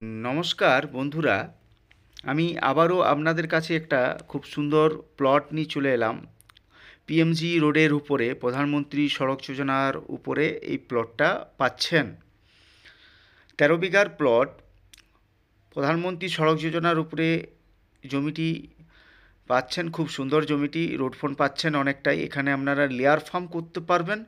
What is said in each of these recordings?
নমস্কার বন্ধুরা, আমি আবারও আপনাদের কাছে একটা খুব সুন্দর প্লট নিয়ে চলে এলাম। পিএমজি রোডের উপরে, প্রধানমন্ত্রী সড়ক যোজনার উপরে এই প্লটটা পাচ্ছেন। 13 বিঘার প্লট, প্রধানমন্ত্রী সড়ক যোজনার উপরে জমিটি পাচ্ছেন। খুব সুন্দর জমিটি, রোড ফ্রন্ট পাচ্ছেন অনেকটাই। এখানে আপনারা লেয়ার ফার্ম করতে পারবেন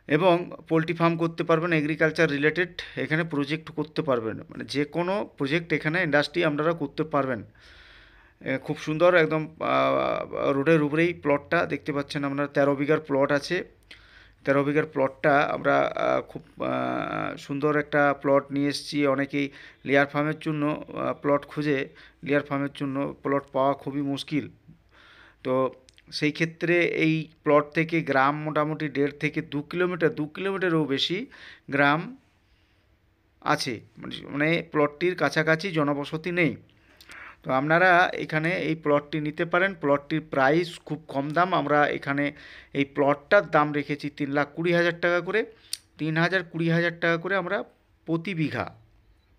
এবং পোলট্রি ফার্ম করতে পারবেন, এগ্রিকালচার রিলেটেড এখানে প্রজেক্ট করতে পারবেন, মানে যে কোনো প্রজেক্ট এখানে ইন্ডাস্ট্রি আপনারা করতে পারবেন। খুব সুন্দর একদম রোডের উপরেই প্লটটা দেখতে পাচ্ছেন আপনারা। 13 বিঘার প্লট আছে। 13 বিঘার প্লটটা আমরা খুব সুন্দর একটা প্লট নিয়ে এসেছি। অনেকেই লেয়ার ফার্মের জন্য প্লট খুঁজে, লেয়ার ফার্মের জন্য প্লট পাওয়া খুবই মুশকিল। তো সেই ক্ষেত্রে এই প্লট থেকে গ্রাম মোটামুটি 1.5 থেকে 2 কিলোমিটার, 2 কিলোমিটারও বেশি গ্রাম আছে। মানে প্লটটির কাছাকাছি জনবসতি নেই। তো আপনারা এখানে এই প্লটটি নিতে পারেন। প্লটটির প্রাইস খুব কম দাম। আমরা এখানে এই প্লটটার দাম রেখেছি 3,20,000 টাকা করে। 3,20,000 টাকা করে আমরা প্রতি বিঘা,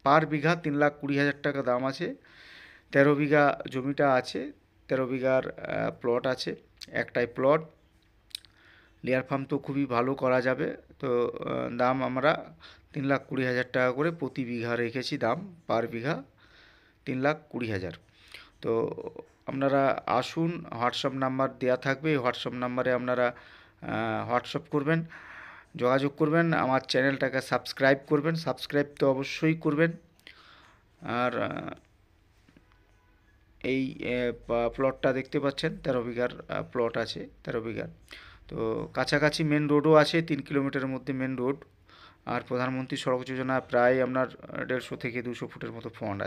পার বিঘা 3,20,000 টাকা দাম আছে। 13 বিঘা জমিটা আছে, 13 বিঘার প্লট আছে, একটাই প্লট। লেয়ার ফার্ম তো খুবই ভালো করা যাবে। তো দাম আমরা 3,20,000 টাকা করে প্রতি বিঘা রেখেছি দাম, পার বিঘা 3,20,000। তো আপনারা আসুন, হোয়াটসঅ্যাপ নাম্বার দেওয়া থাকবে। এই হোয়াটসঅ্যাপ নাম্বারে আপনারা হোয়াটসঅ্যাপ করবেন, যোগাযোগ করবেন। আমার চ্যানেলটাকে সাবস্ক্রাইব করবেন, সাবস্ক্রাইব তো অবশ্যই করবেন। আর এই প্লটটা দেখতে পাচ্ছেন, 13 বিঘার প্লট আছে, 13 বিঘার। তো কাছাকাছি মেন রোডও আছে, 3 কিলোমিটারের মধ্যে মেন রোড। আর প্রধানমন্ত্রী সড়ক যোজনা প্রায় আপনার 150 থেকে 200 ফুটের মতো ফন্ড আছে।